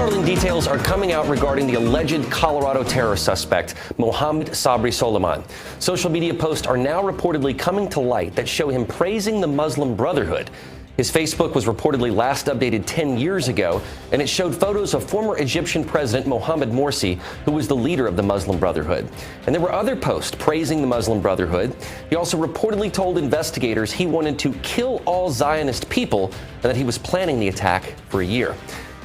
Startling details are coming out regarding the alleged Colorado terror suspect, Mohammed Sabri Soliman. Social media posts are now reportedly coming to light that show him praising the Muslim Brotherhood. His Facebook was reportedly last updated 10 years ago, and it showed photos of former Egyptian President Mohamed Morsi, who was the leader of the Muslim Brotherhood. And there were other posts praising the Muslim Brotherhood. He also reportedly told investigators he wanted to kill all Zionist people and that he was planning the attack for a year.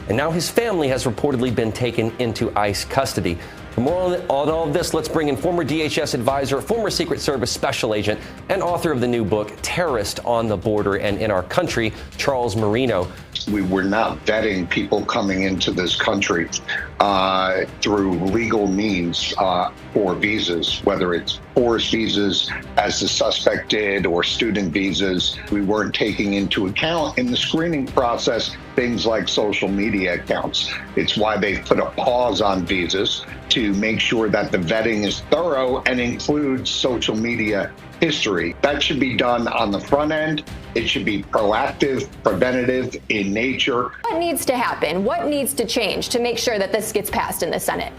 And now his family has reportedly been taken into ICE custody. For more on all of this, let's bring in former DHS advisor, former Secret Service special agent, and author of the new book, Terrorist on the Border and in Our Country, Charles Marino. We were not vetting people coming into this country through legal means for visas, whether it's forced visas, as the suspect did, or student visas. We weren't taking into account in the screening process things like social media accounts. It's why they've put a pause on visas to make sure that the vetting is thorough and includes social media history. That should be done on the front end. It should be proactive, preventative in nature. What needs to happen? What needs to change to make sure that this gets passed in the Senate?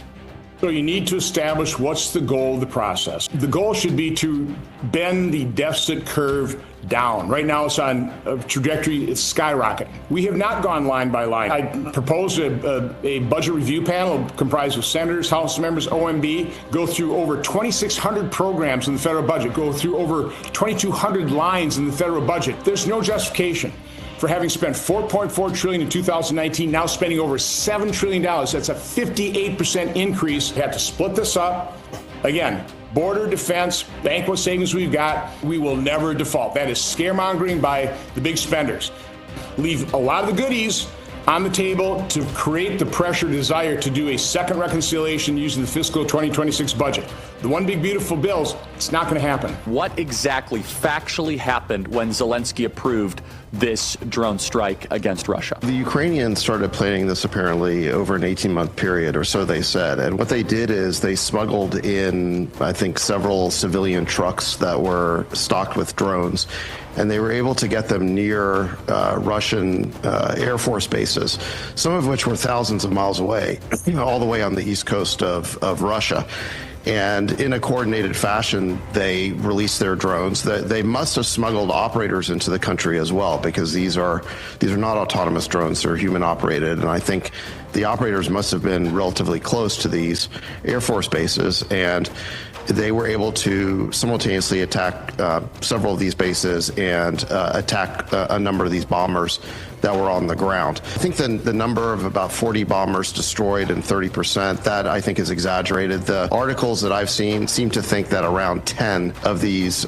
So you need to establish what's the goal of the process. The goal should be to bend the deficit curve down. Right now it's on a trajectory, it's skyrocketing. We have not gone line by line. I proposed a budget review panel comprised of senators, House members, OMB, go through over 2,600 programs in the federal budget, go through over 2,200 lines in the federal budget. There's no justification for having spent $4.4 trillion in 2019, now spending over $7 trillion. That's a 58% increase. We have to split this up. Again, border defense, bank what savings we've got, we will never default. That is scaremongering by the big spenders. Leave a lot of the goodies on the table to create the pressure, desire to do a second reconciliation using the fiscal 2026 budget. The one big beautiful bills, it's not going to happen. What exactly factually happened when Zelensky approved this drone strike against Russia? The Ukrainians started planning this apparently over an 18-month period, or so they said. And what they did is they smuggled in, I think, several civilian trucks that were stocked with drones. And they were able to get them near Russian Air Force bases, some of which were thousands of miles away, all the way on the east coast of Russia. And in a coordinated fashion, they released their drones. They must have smuggled operators into the country as well, because these are not autonomous drones. They're human operated. And I think the operators must have been relatively close to these Air Force bases. And they were able to simultaneously attack several of these bases and attack a number of these bombers that were on the ground. I think the number of about 40 bombers destroyed and 30%, that I think is exaggerated. The articles that I've seen seem to think that around 10 of these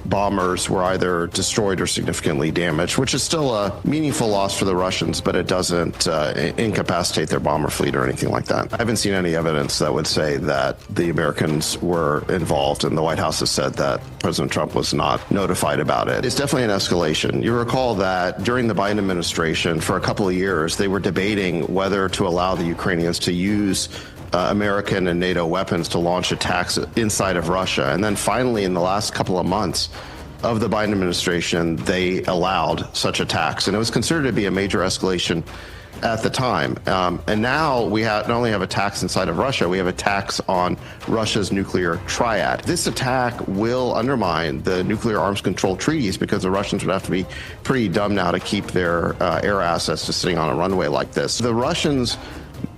bombers were either destroyed or significantly damaged, which is still a meaningful loss for the Russians, but it doesn't incapacitate their bomber fleet or anything like that. I haven't seen any evidence that would say that the Americans were involved, and the White House has said that President Trump was not notified about it. It's definitely an escalation. You recall that during the Biden administration, for a couple of years, they were debating whether to allow the Ukrainians to use American and NATO weapons to launch attacks inside of Russia. And then finally, in the last couple of months of the Biden administration, they allowed such attacks. And it was considered to be a major escalation at the time. And now we not only have attacks inside of Russia, we have attacks on Russia's nuclear triad. This attack will undermine the nuclear arms control treaties, because the Russians would have to be pretty dumb now to keep their air assets just sitting on a runway like this. The Russians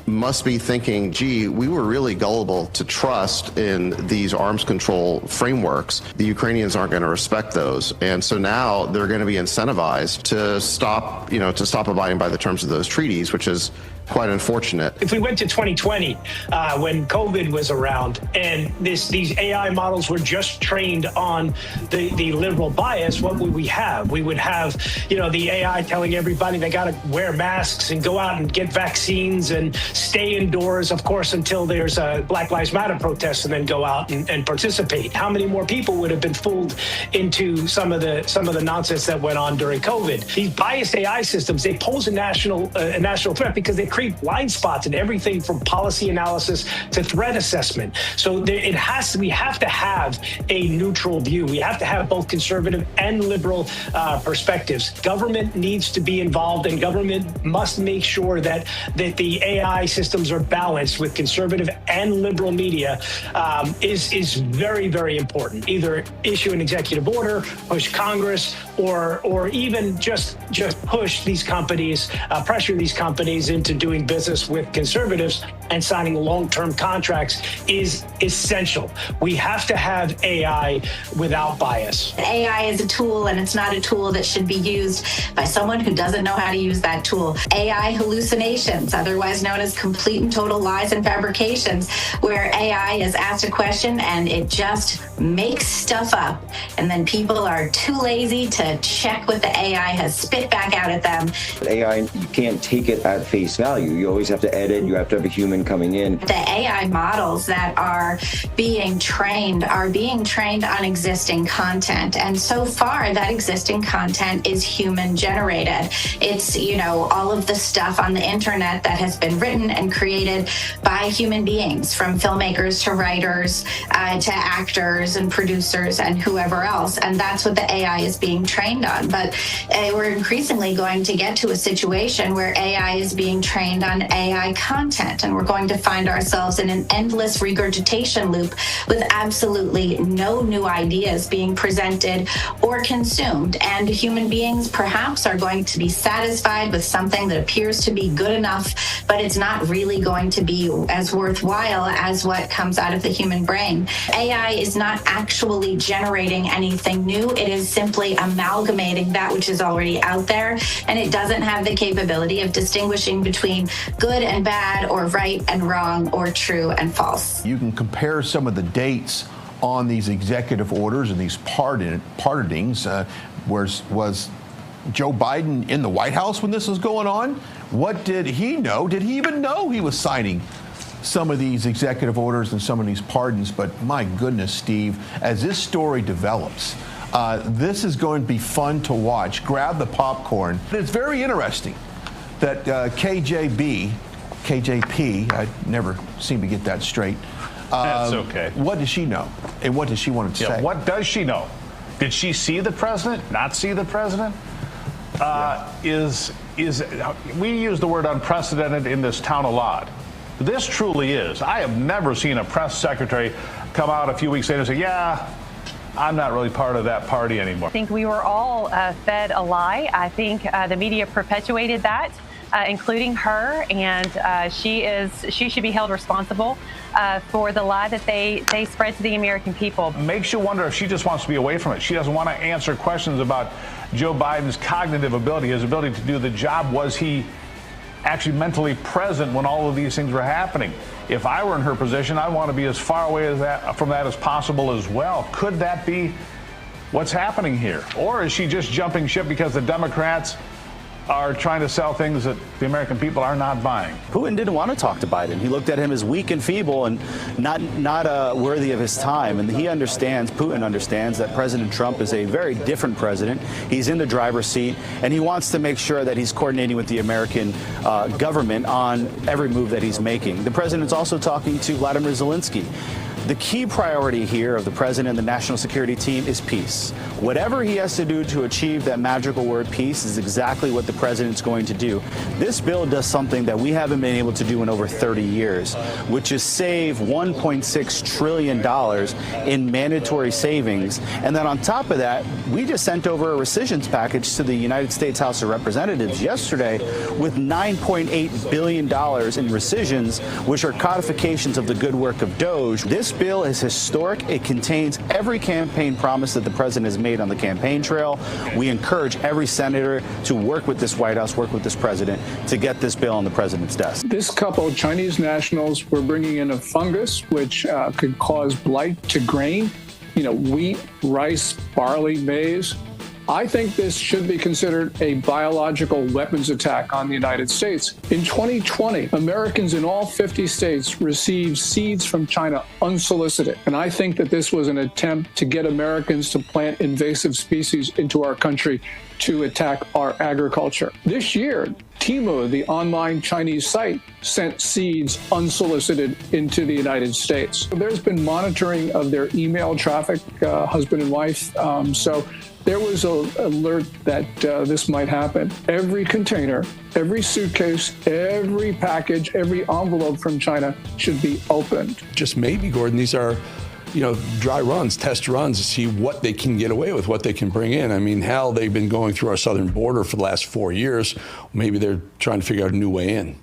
must be thinking, gee, we were really gullible to trust in these arms control frameworks. The Ukrainians aren't going to respect those. And so now they're going to be incentivized to stop abiding by the terms of those treaties, which is quite unfortunate. If we went to 2020, when COVID was around, and these AI models were just trained on the liberal bias, what would we have? We would have, the AI telling everybody they got to wear masks and go out and get vaccines and stay indoors, of course, until there's a Black Lives Matter protest, and then go out and participate? How many more people would have been fooled into some of the nonsense that went on during COVID? These biased AI systems, they pose a national threat because they create blind spots in everything from policy analysis to threat assessment. So we have to have a neutral view. We have to have both conservative and liberal perspectives. Government needs to be involved, and government must make sure that the AI systems are balanced with conservative and liberal media. Is very, very important. Either issue an executive order, push Congress, or even just push these companies, pressure these companies into doing business with conservatives and signing long-term contracts is essential. We have to have AI without bias. AI is a tool, and it's not a tool that should be used by someone who doesn't know how to use that tool. AI hallucinations, otherwise known as complete and total lies and fabrications, where AI is asked a question and it just makes stuff up, and then people are too lazy to check what the AI has spit back out at them. AI, you can't take it at face value. You always have to edit. You have to have a human coming in. The AI models that are being trained on existing content, and so far that existing content is human generated. It's, all of the stuff on the internet that has been written and created by human beings, from filmmakers to writers to actors and producers and whoever else, and that's what the AI is being trained on. But we're increasingly going to get to a situation where AI is being trained on AI content, and we're going to find ourselves in an endless regurgitation loop with absolutely no new ideas being presented or consumed. And human beings perhaps are going to be satisfied with something that appears to be good enough, but it's not really going to be as worthwhile as what comes out of the human brain. AI is not actually generating anything new. It is simply amalgamating that which is already out there, and it doesn't have the capability of distinguishing between good and bad, or right and wrong, or true and false. You can compare some of the dates on these executive orders and these pardonings. Was Joe Biden in the White House when this was going on? What did he know? Did he even know he was signing some of these executive orders and some of these pardons? But my goodness, Steve, as this story develops, this is going to be fun to watch. Grab the popcorn. It's very interesting that KJP, I never seem to get that straight. That's okay. What does she know? And what does she want to say? What does she know? Did she see the president? Not see the president? We use the word unprecedented in this town a lot. This truly is. I have never seen a press secretary come out a few weeks later and say, yeah, I'm not really part of that party anymore. I think we were all fed a lie. I think the media perpetuated that, including her, and she should be held responsible for the lie that they spread to the American people. Makes you wonder if she just wants to be away from it. She doesn't want to answer questions about Joe Biden's cognitive ability, his ability to do the job. Was he actually mentally present when all of these things were happening? If I were in her position, I'd want to be as far away from that as possible as well. Could that be what's happening here? Or is she just jumping ship because the Democrats are trying to sell things that the American people are not buying? Putin didn't want to talk to Biden. He looked at him as weak and feeble and not worthy of his time. And Putin understands that President Trump is a very different president. He's in the driver's seat, and he wants to make sure that he's coordinating with the American government on every move that he's making. The president's also talking to Vladimir Zelensky. The key priority here of the president and the national security team is peace. Whatever he has to do to achieve that magical word peace is exactly what the president's going to do. This bill does something that we haven't been able to do in over 30 years, which is save $1.6 trillion in mandatory savings. And then on top of that, we just sent over a rescissions package to the United States House of Representatives yesterday with $9.8 billion in rescissions, which are codifications of the good work of DOJ. This bill is historic. It contains every campaign promise that the president has made on the campaign trail. We encourage every senator to work with this White House, work with this president to get this bill on the president's desk. This couple of Chinese nationals were bringing in a fungus which could cause blight to grain, wheat, rice, barley, maize. I think this should be considered a biological weapons attack on the United States. In 2020, Americans in all 50 states received seeds from China unsolicited. And I think that this was an attempt to get Americans to plant invasive species into our country to attack our agriculture. This year, Temu, the online Chinese site, sent seeds unsolicited into the United States. There's been monitoring of their email traffic, husband and wife. So there was an alert that this might happen. Every container, every suitcase, every package, every envelope from China should be opened. Just maybe, Gordon, these are, dry runs, test runs to see what they can get away with, what they can bring in. I mean, hell, they've been going through our southern border for the last 4 years. Maybe they're trying to figure out a new way in.